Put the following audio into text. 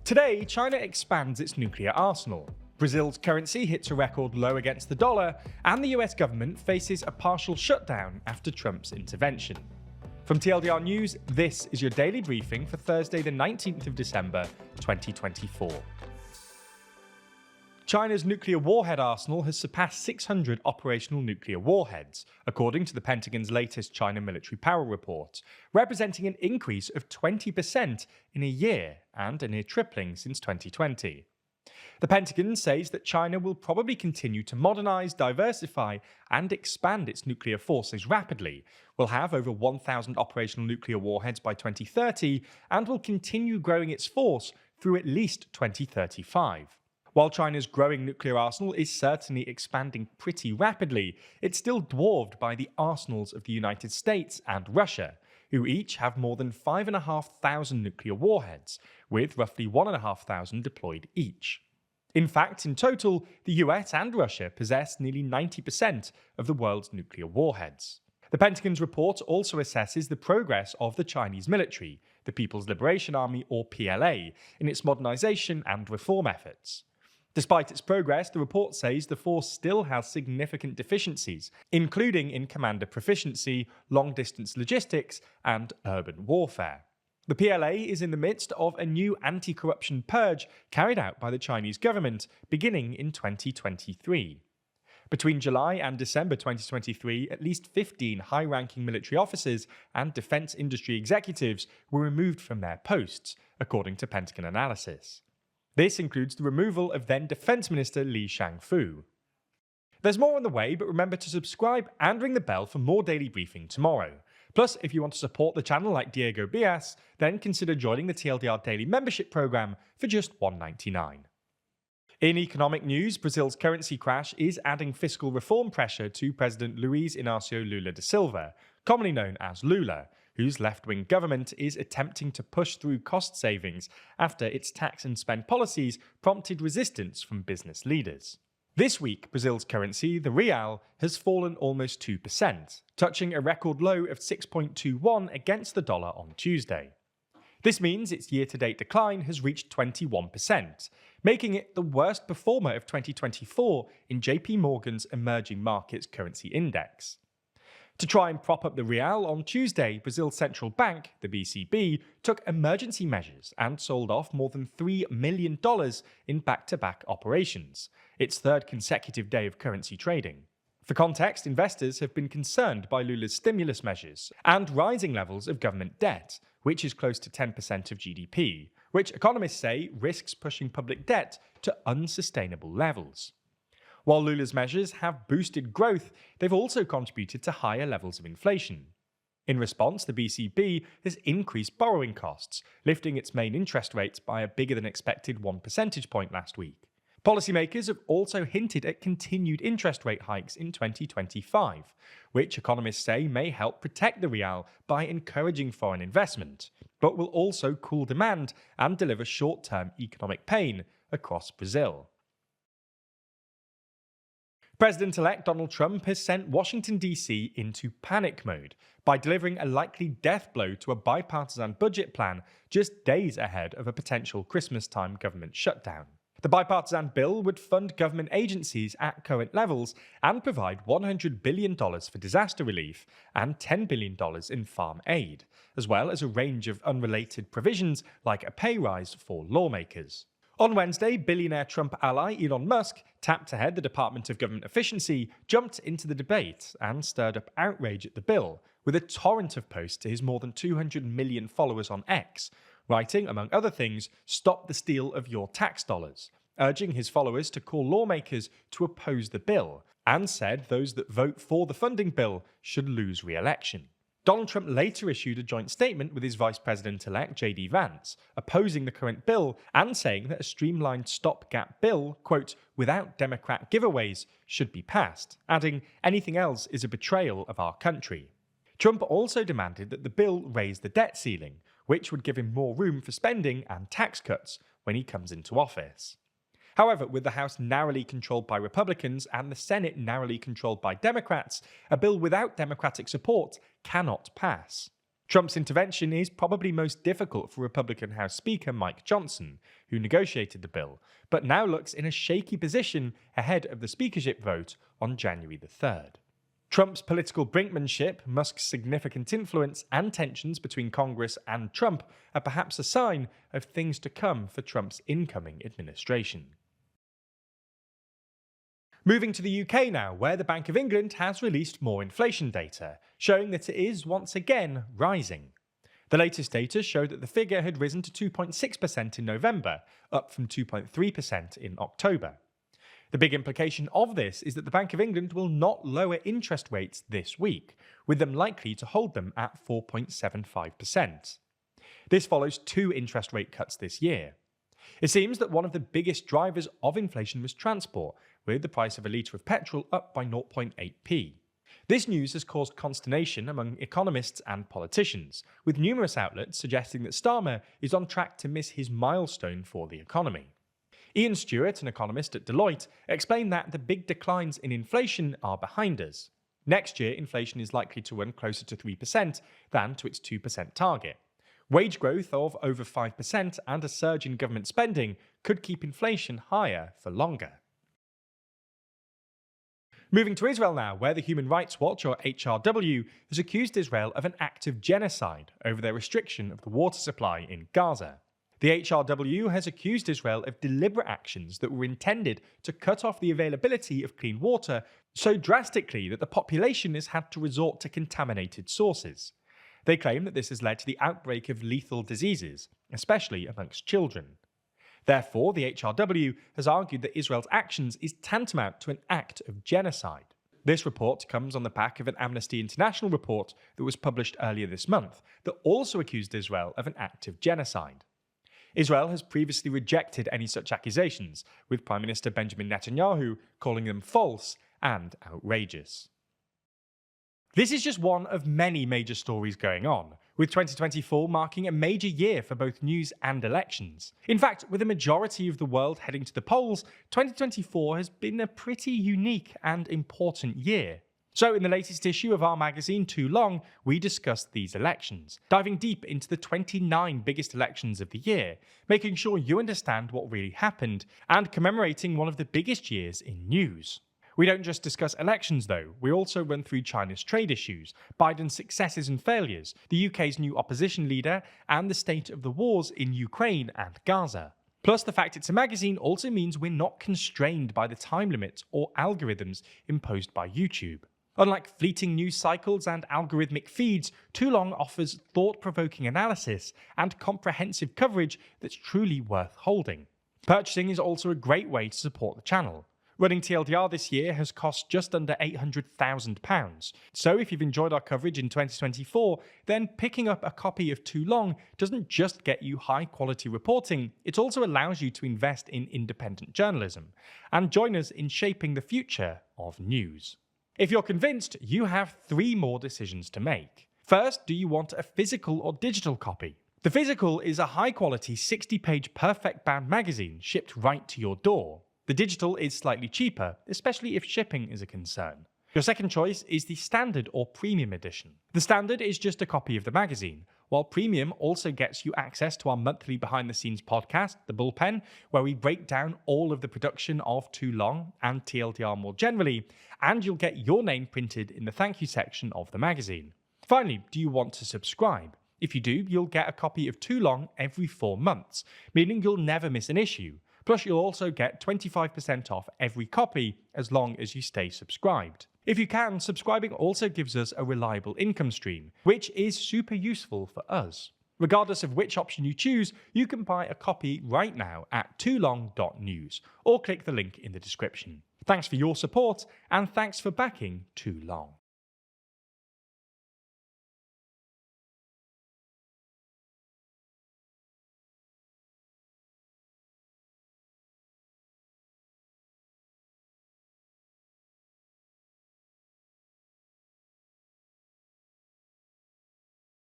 Today, China expands its nuclear arsenal. Brazil's currency hits a record low against the dollar, and the US government faces a partial shutdown after Trump's intervention. From TLDR News, this is your daily briefing for Thursday, the 19th of December, 2024. China's nuclear warhead arsenal has surpassed 600 operational nuclear warheads, according to the Pentagon's latest China military power report, representing an increase of 20% in a year and a near tripling since 2020. The Pentagon says that China will probably continue to modernize, diversify, and expand its nuclear forces rapidly, will have over 1,000 operational nuclear warheads by 2030, and will continue growing its force through at least 2035. While China's growing nuclear arsenal is certainly expanding pretty rapidly, it's still dwarfed by the arsenals of the United States and Russia, who each have more than 5,500 nuclear warheads, with roughly 1,500 deployed each. In fact, in total, the US and Russia possess nearly 90% of the world's nuclear warheads. The Pentagon's report also assesses the progress of the Chinese military, the People's Liberation Army or PLA, in its modernization and reform efforts. Despite its progress, the report says the force still has significant deficiencies, including in commander proficiency, long-distance logistics, and urban warfare. The PLA is in the midst of a new anti-corruption purge carried out by the Chinese government beginning in 2023. Between July and December 2023, at least 15 high-ranking military officers and defense industry executives were removed from their posts, according to Pentagon analysis. This includes the removal of then Defense Minister Li Shangfu. There's more on the way, but remember to subscribe and ring the bell for more daily briefing tomorrow. Plus, if you want to support the channel like Diego Bias, then consider joining the TLDR Daily Membership Program for just $1.99. In economic news, Brazil's currency crash is adding fiscal reform pressure to President Luiz Inácio Lula da Silva, commonly known as Lula, whose left-wing government is attempting to push through cost savings after its tax and spend policies prompted resistance from business leaders. This week, Brazil's currency, the real, has fallen almost 2%, touching a record low of 6.21 against the dollar on Tuesday. This means its year-to-date decline has reached 21%, making it the worst performer of 2024 in JP Morgan's Emerging Markets Currency Index. To try and prop up the real, on Tuesday, Brazil's central bank, the BCB, took emergency measures and sold off more than $3 million in back-to-back operations, its third consecutive day of currency trading. For context, investors have been concerned by Lula's stimulus measures and rising levels of government debt, which is close to 10% of GDP, which economists say risks pushing public debt to unsustainable levels. While Lula's measures have boosted growth, they've also contributed to higher levels of inflation. In response, the BCB has increased borrowing costs, lifting its main interest rates by a bigger-than-expected 1 percentage point last week. Policymakers have also hinted at continued interest rate hikes in 2025, which economists say may help protect the real by encouraging foreign investment, but will also cool demand and deliver short-term economic pain across Brazil. President-elect Donald Trump has sent Washington, D.C. into panic mode by delivering a likely death blow to a bipartisan budget plan just days ahead of a potential Christmas-time government shutdown. The bipartisan bill would fund government agencies at current levels and provide $100 billion for disaster relief and $10 billion in farm aid, as well as a range of unrelated provisions like a pay rise for lawmakers. On Wednesday, billionaire Trump ally Elon Musk tapped to head the Department of Government Efficiency, jumped into the debate, and stirred up outrage at the bill with a torrent of posts to his more than 200 million followers on X, writing, among other things, "Stop the steal of your tax dollars," urging his followers to call lawmakers to oppose the bill, and said those that vote for the funding bill should lose re-election. Donald Trump later issued a joint statement with his Vice President-elect J.D. Vance, opposing the current bill and saying that a streamlined stopgap bill, quote, "without Democrat giveaways," should be passed, adding, "anything else is a betrayal of our country." Trump also demanded that the bill raise the debt ceiling, which would give him more room for spending and tax cuts when he comes into office. However, with the House narrowly controlled by Republicans and the Senate narrowly controlled by Democrats, a bill without Democratic support cannot pass. Trump's intervention is probably most difficult for Republican House Speaker Mike Johnson, who negotiated the bill, but now looks in a shaky position ahead of the speakership vote on January the 3rd. Trump's political brinkmanship, Musk's significant influence, and tensions between Congress and Trump are perhaps a sign of things to come for Trump's incoming administration. Moving to the UK now, where the Bank of England has released more inflation data, showing that it is once again rising. The latest data showed that the figure had risen to 2.6% in November, up from 2.3% in October. The big implication of this is that the Bank of England will not lower interest rates this week, with them likely to hold them at 4.75%. This follows 2 interest rate cuts this year. It seems that one of the biggest drivers of inflation was transport, with the price of a litre of petrol up by 0.8p. This news has caused consternation among economists and politicians, with numerous outlets suggesting that Starmer is on track to miss his milestone for the economy. Ian Stewart, an economist at Deloitte, explained that the big declines in inflation are behind us. Next year, inflation is likely to run closer to 3% than to its 2% target. Wage growth of over 5% and a surge in government spending could keep inflation higher for longer. Moving to Israel now, where the Human Rights Watch, or HRW, has accused Israel of an act of genocide over their restriction of the water supply in Gaza. The HRW has accused Israel of deliberate actions that were intended to cut off the availability of clean water so drastically that the population has had to resort to contaminated sources. They claim that this has led to the outbreak of lethal diseases, especially amongst children. Therefore, the HRW has argued that Israel's actions is tantamount to an act of genocide. This report comes on the back of an Amnesty International report that was published earlier this month that also accused Israel of an act of genocide. Israel has previously rejected any such accusations, with Prime Minister Benjamin Netanyahu calling them false and outrageous. This is just one of many major stories going on, with 2024 marking a major year for both news and elections. In fact, with a majority of the world heading to the polls, 2024 has been a pretty unique and important year. So in the latest issue of our magazine, Too Long, we discussed these elections, diving deep into the 29 biggest elections of the year, making sure you understand what really happened, and commemorating one of the biggest years in news. We don't just discuss elections though, we also run through China's trade issues, Biden's successes and failures, the UK's new opposition leader, and the state of the wars in Ukraine and Gaza. Plus, the fact it's a magazine also means we're not constrained by the time limits or algorithms imposed by YouTube. Unlike fleeting news cycles and algorithmic feeds, Too Long offers thought-provoking analysis and comprehensive coverage that's truly worth holding. Purchasing is also a great way to support the channel. Running TLDR this year has cost just under £800,000. So if you've enjoyed our coverage in 2024, then picking up a copy of Too Long doesn't just get you high-quality reporting, it also allows you to invest in independent journalism and join us in shaping the future of news. If you're convinced, you have 3 more decisions to make. First, do you want a physical or digital copy? The physical is a high-quality 60-page perfect-bound magazine shipped right to your door. The digital is slightly cheaper, especially if shipping is a concern. Your second choice is the standard or premium edition. The standard is just a copy of the magazine, while premium also gets you access to our monthly behind-the-scenes podcast, The Bullpen, where we break down all of the production of Too Long and TLDR more generally, and you'll get your name printed in the thank you section of the magazine. Finally, do you want to subscribe? If you do, you'll get a copy of Too Long every 4 months, meaning you'll never miss an issue. Plus, you'll also get 25% off every copy as long as you stay subscribed. If you can, subscribing also gives us a reliable income stream, which is super useful for us. Regardless of which option you choose, you can buy a copy right now at toolong.news or click the link in the description. Thanks for your support, and thanks for backing Too Long.